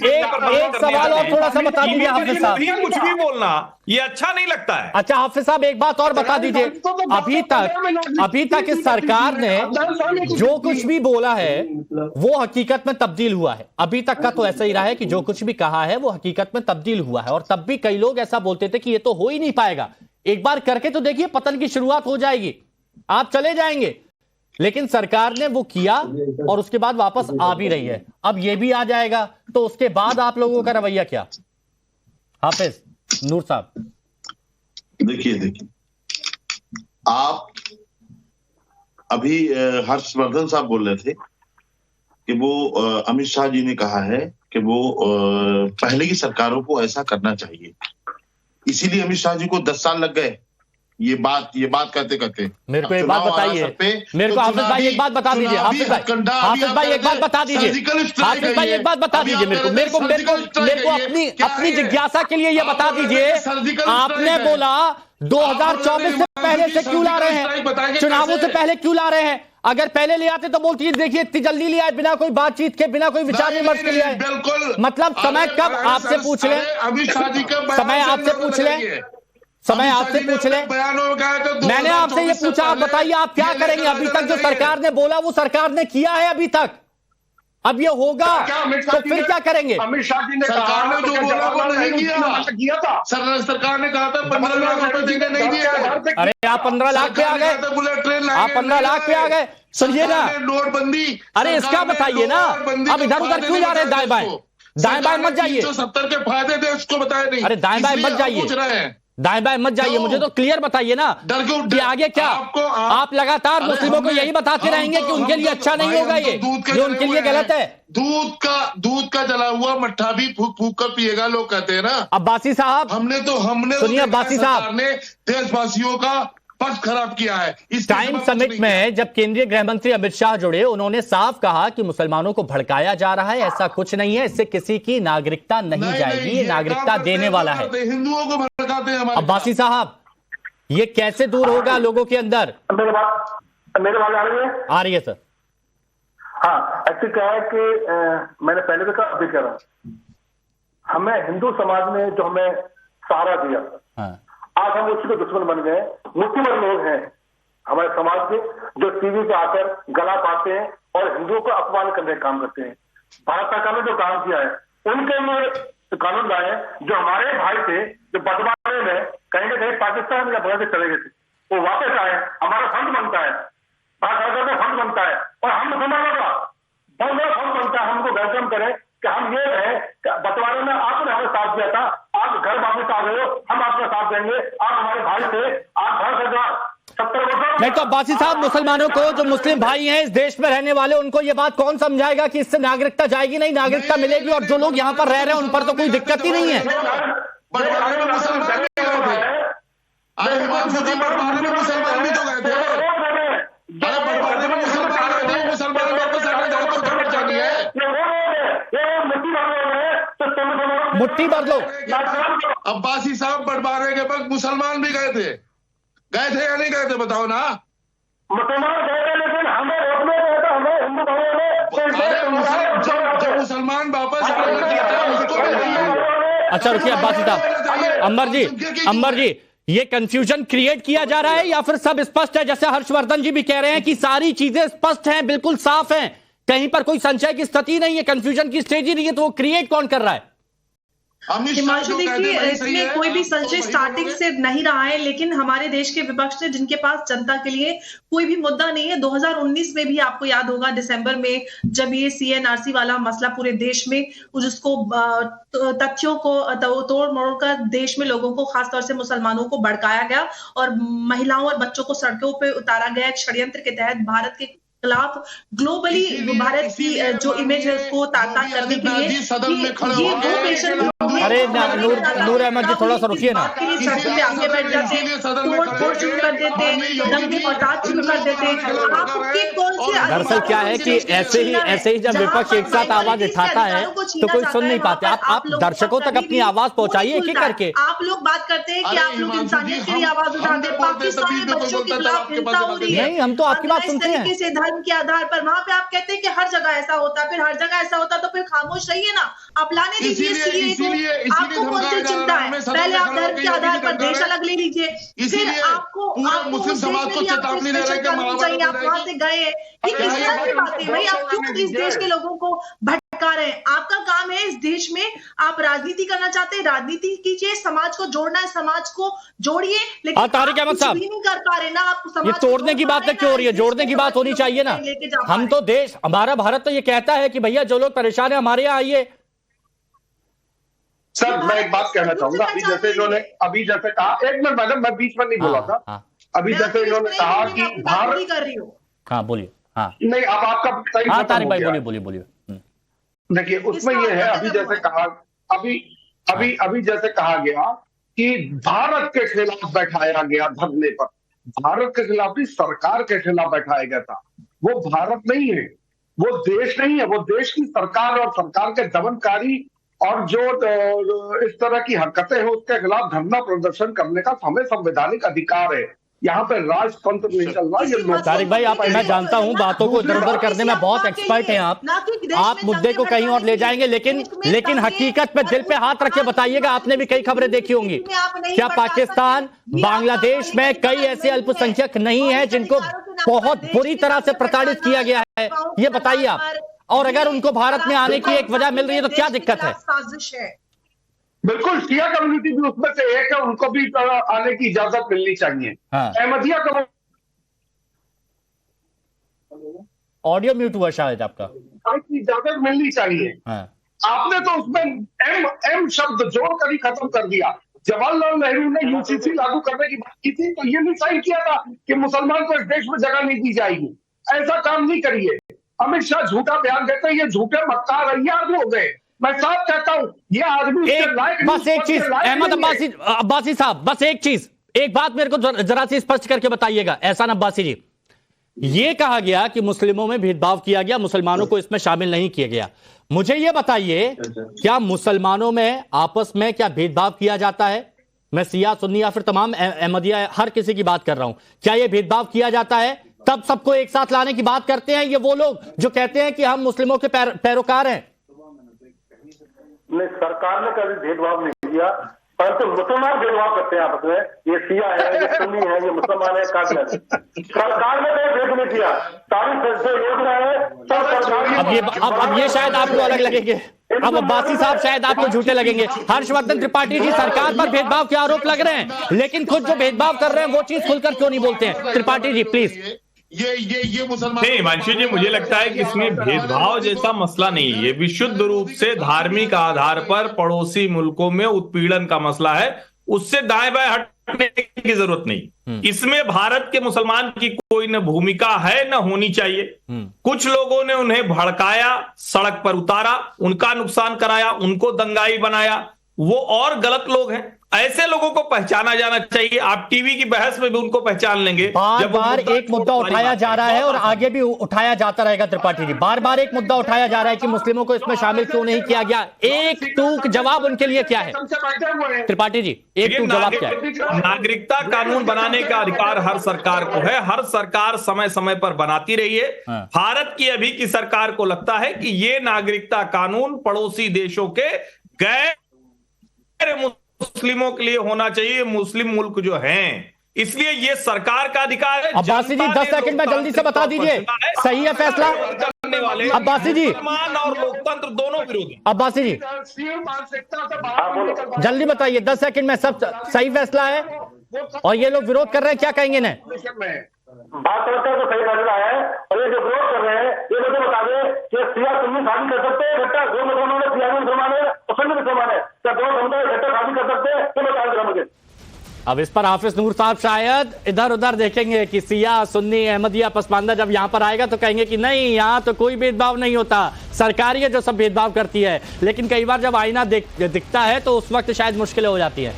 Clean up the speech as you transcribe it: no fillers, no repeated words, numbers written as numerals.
एक सवाल और थोड़ा सा बता दीजिए हाफिज साहब, कुछ भी बोलना ये अच्छा नहीं लगता है। अच्छा हाफिज साहब एक बात और बता दीजिए, अभी तक इस सरकार ने जो कुछ भी बोला है वो हकीकत में तब्दील हुआ है। अभी तक का तो ऐसा ही रहा है कि जो कुछ भी कहा है वो हकीकत में तब्दील हुआ है, और तब भी कई लोग ऐसा बोलते थे कि ये तो हो ही नहीं पाएगा, एक बार करके तो देखिए पतन की शुरुआत हो जाएगी, आप चले जाएंगे। लेकिन सरकार ने वो किया और उसके बाद वापस आ भी रही है, अब ये भी आ जाएगा, तो उसके बाद आप लोगों का रवैया क्या? हाफिज नूर साहब, देखिए आप अभी हर्षवर्धन साहब बोल रहे थे कि वो अमित शाह जी ने कहा है कि वो पहले की सरकारों को ऐसा करना चाहिए, इसीलिए अमित शाह जी को 10 साल लग गए ये बात कहते कहते। मेरे को एक बात बताइए, मेरे को हाफिज भाई एक बात बता दीजिए, हाफिज भाई एक बात बता दीजिए, हाफिज भाई एक बात बता दीजिए मेरे को अपनी जिज्ञासा के लिए ये बता दीजिए, आपने बोला 2024 से पहले से क्यों ला रहे हैं, चुनावों से पहले क्यों ला रहे हैं? अगर पहले ले आते तो बोलती देखिए इतनी जल्दी ले आए, बिना कोई बातचीत के, बिना कोई विचार विमर्श के लिए आए। बिल्कुल, मतलब समय कब आपसे पूछ ले, अमित शाह जी का समय आपसे पूछ ले, समय आपसे पूछ ले, मैंने आपसे ये पूछा, आप बताइए आप क्या करेंगे? अभी तक जो सरकार ने बोला वो सरकार ने किया है अभी तक, अब ये होगा तो फिर क्या करेंगे? अमित शाह जी ने सरकार ने जो बोला वो नहीं किया था। सरकार ने कहा था 15 लाख रुपए देंगे, नहीं दिए। अरे आप 15 लाख पे आ गए, बुलेट ट्रेन, आप 15 लाख पे आ गए, सुनिए ना, नोटबंदी, अरे इसका बताइए ना, अब इधर उधर क्यों जा रहे हैं? दाएं बाएं, दाएं बाएं मत जाइए, 170 के फायदे थे उसको बताया नहीं। अरे दाएं बाएं मत जाइए, पूछ रहे हैं, दाएं बाएं मत जाइए, मुझे तो क्लियर बताइए ना कि आगे क्या? आप लगातार मुस्लिमों को यही बताते रहेंगे कि उनके लिए अच्छा नहीं होगा, ये उनके लिए गलत है। दूध का जला हुआ मट्ठा भी फूक फूक कर पिएगा, लोग कहते हैं ना। अब्बासी साहब, हमने सुनिए अब्बासी साहब, ने देशवासियों का पक्ष खराब किया है। इस टाइम समिट में जब केंद्रीय गृह मंत्री अमित शाह जुड़े, उन्होंने साफ कहा कि मुसलमानों को भड़काया जा रहा है, ऐसा कुछ नहीं है, इससे किसी की नागरिकता नहीं जाएगी, ये नागरिकता देने वाला है। हिंदुओं को भड़काते हैं। अब्बासी साहब, ये कैसे दूर होगा लोगों के अंदर? मेरे बात आ रही है? आ रही है सर। हाँ, ऐसे क्या है कि मैंने पहले भी कहा, अभी कह रहा हूं, हमें हिंदू समाज ने जो हमें सहारा दिया, हाँ। आज हम उसी को दुश्मन बन गए। मुस्लिम लोग हैं हमारे समाज के जो टीवी पे आकर गला पाते हैं और हिंदुओं को अपमान करने का काम करते हैं। भारत सरकार ने जो काम किया है, उनके लिए कानून लाए जो हमारे भाई थे, जो बंटवारे में कहीं ना कहीं पाकिस्तान या बांग्लादेश चले गए थे, वो वापस आए। हमारा फंड बनता है, भारत सरकार का फंड बनता है, और हम मुसलमानों का बहुत बड़ा फंड बनता है। हमको वेलकम करें कि हम ये है, बंटवारे में आपने हमें साथ दिया था, आप घर वापस आ गए हो, हम आपका साथ देंगे, आप हमारे भाई थे, आप घर सरकार 70 वर्षों। नहीं तो अब्बासी साहब, मुसलमानों को, जो मुस्लिम भाई हैं इस देश में रहने वाले, उनको ये बात कौन समझाएगा कि इससे नागरिकता जाएगी? नहीं, नागरिकता मिलेगी, और जो लोग यहाँ पर रह रहे हैं उन पर तो कोई दिक्कत ही नहीं है। मुट्ठी भर लो। अब्बासी साहब, बंटवारे के वक्त मुसलमान भी गए थे या नहीं गए थे? बताओ ना। मुसलमान गए थे, लेकिन हमें रोकने गए थे, हमें हिंदू भाइयों ने। जब मुसलमान वापस उसको। अच्छा रुकिए अब्बासी साहब, अंबर जी, ये कंफ्यूजन क्रिएट किया जा रहा है या फिर सब स्पष्ट है? जैसे हर्षवर्धन जी भी कह रहे हैं कि सारी चीजें स्पष्ट हैं, बिल्कुल साफ हैं, कहीं पर कोई संशय की स्थिति नहीं है, कंफ्यूजन की स्टेज ही नहीं है, तो वो क्रिएट कौन कर रहा है? हिमांशु, देखिए इसमें कोई भी संशय स्टार्टिंग से नहीं रहा है, लेकिन हमारे देश के विपक्ष ने, जिनके पास जनता के लिए कोई भी मुद्दा नहीं है, 2019 में भी आपको याद होगा दिसंबर में जब ये CNRC वाला मसला पूरे देश में, जिसको तथ्यों को तोड़ मरोड़ कर देश में लोगों को, खासतौर से मुसलमानों को भड़काया गया और महिलाओं और बच्चों को सड़कों पे उतारा गया एक षड्यंत्र के तहत भारत के खिलाफ। ग्लोबली भारत की जो इमेज है उसको ताक-ताक करने के लिए ये दो पेशेंट अरे नूर अहमद जी थोड़ा सा रुकिए ना। आगे बैठ जाते, तोड़ शुरू कर देते, दंगे फसाद शुरू कर देते। आपके कौन से दरअसल क्या है कि ऐसे ही जब विपक्ष एक साथ आवाज उठाता है तो कोई सुन नहीं पाते। आप दर्शकों तक अपनी आवाज पहुंचाइए एक करके। आप लोग बात करते हैं कि आप लोग इंसानियत के लिए आवाज उठाते हैं, पाकिस्तानी बच्चों के खिलाफ हिंसा हो रही है। नहीं, हम तो आपकी बात सुनते हैं। से धर्म के आधार पर वहां पे आप कहते हैं कि हर जगह ऐसा होता है, फिर हर जगह ऐसा होता तो फिर खामोश रहिए ना। आप लाने दीजिए सीए को। आपको कौन सी चिंता है? पहले आप धर्म के आधार पर देश अलग ले लीजिए, फिर आपको मुस्लिम समाज को चेतावनी दे रहे चाहिए। आप वहां से गए, ये किस तरह की बात है भाई? आप क्यों इस देश के लोगों को भटका रहे हैं? आपका काम है इस देश में, आप राजनीति करना चाहते हैं, राजनीति कीजिए। समाज को जोड़ना है, समाज को जोड़िए। लेकिन तारिक अहमद साहब नहीं कर पा रहे ना आप। ये तोड़ने की बात क्यों हो रही है? जोड़ने की बात होनी चाहिए ना। हम तो देश, हमारा भारत तो ये कहता है कि भैया जो लोग परेशान है हमारे यहाँ आइए। सर मैं एक बात कहना चाहूंगा, अभी जैसे कहा, एक मिनट मैडम, मैं बीच में नहीं बोला था। अभी जैसे इन्होंने कहा कि भारत कर रही हो। हाँ बोलिए। हाँ नहीं, अब आपका सही। हाँ तारिक भाई बोलिए। देखिए उसमें ये है, अभी जैसे कहा, अभी जैसे कहा गया कि भारत के खिलाफ बैठाया गया धरने पर, भारत के खिलाफ भी सरकार के खिलाफ बैठाया गया था। वो भारत नहीं है, वो देश नहीं है, वो देश की सरकार और सरकार के दमनकारी और जो इस तरह की हरकतें हैं उसके खिलाफ धरना प्रदर्शन करने का हमें संवैधानिक अधिकार है। यहाँ पे राजतंत्र नहीं चल रहा। ये तारिक भाई, आप, मैं जानता हूं बातों को इधर उधर करने में बहुत एक्सपर्ट हैं आप मुद्दे को कहीं और ले जाएंगे, लेकिन हकीकत में दिल पे हाथ रख के बताइएगा। आपने भी कई खबरें देखी होंगी, क्या पाकिस्तान बांग्लादेश में कई ऐसे अल्पसंख्यक नहीं है जिनको बहुत बुरी तरह से प्रताड़ित किया गया है? ये बताइए आप। और अगर उनको भारत में आने की एक वजह मिल रही है तो क्या दिक्कत है? बिल्कुल, शिया कम्युनिटी भी उसमें से एक है, उनको भी आने की इजाजत मिलनी चाहिए। अहमदिया कम्युनिटी, ऑडियो म्यूट हुआ शायद आपका, की इजाजत मिलनी चाहिए। आपने तो उसमें एम शब्द जोड़कर ही खत्म कर दिया। जवाहरलाल नेहरू ने यूसीसी लागू करने की बात की थी तो ये नहीं साइन किया था कि मुसलमान को इस देश में जगह नहीं दी जाएगी। ऐसा काम नहीं करिए। अमित शाह झूठा बयान देते हैं, ये झूठे मक्कार अय्यार हो गए। मैं साफ कहता हूं, ये आदमी बस एक चीज अहमद अब्बासी साहब, बस एक चीज, एक बात मेरे को जरा सी स्पष्ट करके बताइएगा। एहसान अब्बासी जी, ये कहा गया कि मुस्लिमों में भेदभाव किया गया, मुसलमानों को इसमें शामिल नहीं किया गया। मुझे ये बताइए, क्या मुसलमानों में आपस में क्या भेदभाव किया जाता है? मैं सिया सुन्नी या फिर तमाम अहमदिया हर किसी की बात कर रहा हूं। क्या ये भेदभाव किया जाता है? तब सबको एक साथ लाने की बात करते हैं ये वो लोग जो कहते हैं कि हम मुस्लिमों के पैरोकार हैं। नहीं, सरकार ने कभी भेदभाव नहीं किया, परंतु मुसलमान भेदभाव करते हैं आपस में। ये शिया है, ये सुन्नी है, ये मुसलमान है, काफिर है। सरकार ने कोई भेद नहीं किया। तारीख से योजना है सब सरकार। अब ये शायद आपको अलग लगेंगे, अब अब्बासी साहब शायद आपको झूठे लगेंगे। हर्षवर्धन त्रिपाठी जी, सरकार पर भेदभाव के आरोप लग रहे हैं, लेकिन खुद जो भेदभाव कर रहे हैं वो चीज खुलकर क्यों नहीं बोलते हैं? त्रिपाठी जी प्लीज। ये मुसलमान नहीं, हिमांशु जी, मुझे लगता है कि इसमें भेदभाव जैसा मसला नहीं है। ये विशुद्ध रूप से धार्मिक आधार पर पड़ोसी मुल्कों में उत्पीड़न का मसला है। उससे दाएं बाएं हटने की जरूरत नहीं। इसमें भारत के मुसलमान की कोई न भूमिका है न होनी चाहिए। कुछ लोगों ने उन्हें भड़काया, सड़क पर उतारा, उनका नुकसान कराया, उनको दंगाई बनाया, वो और गलत लोग हैं। ऐसे लोगों को पहचाना जाना चाहिए। आप टीवी की बहस में भी उनको पहचान लेंगे। बार बार एक मुद्दा उठाया जा रहा है और आगे भी उठाया जाता रहेगा। त्रिपाठी जी, बार बार एक मुद्दा उठाया जा रहा है कि मुस्लिमों को इसमें शामिल क्यों नहीं किया गया। एक टूक जवाब उनके लिए क्या है? त्रिपाठी जी, एक टूक जवाब क्या है? नागरिकता कानून बनाने का अधिकार हर सरकार को है। हर सरकार समय समय पर बनाती रही है। भारत की अभी की सरकार को लगता है कि ये नागरिकता कानून पड़ोसी देशों के गैर मुस्लिमों के लिए होना चाहिए। मुस्लिम मुल्क जो हैं, इसलिए ये सरकार का अधिकार है। अब्बासी जी 10 सेकंड में जल्दी से बता दीजिए, सही है फैसला? करने वाले अब्बासी जी, मुसलमान और लोकतंत्र दोनों विरोधी। अब्बासी जी जल्दी बताइए, 10 सेकंड में, सब सही फैसला है और ये लोग विरोध कर रहे हैं, क्या कहेंगे इन्हें? बात करते हैं तो सही फैसला है, और ये जो विरोध कर रहे हैं ये लोग बता दें कि सिया सुन्नी शादी कर सकते हैं, घट्टा दो मुसलमान है, सिया मुसलमान है और सुन्नी मुसलमान है, क्या दो समुदाय घट्टा शादी कर सकते हैं? तो बता दें मुझे। अब इस पर हाफिज नूर साहब शायद इधर उधर देखेंगे कि सिया, सुन्नी, अहमदिया, पसमानदा जब यहां पर आएगा तो कहेंगे कि नहीं, यहां तो कोई भेदभाव नहीं होता, सरकार ही है जो सब भेदभाव करती है। लेकिन कई बार जब आईना दिखता है तो उस वक्त शायद मुश्किलें हो जाती है।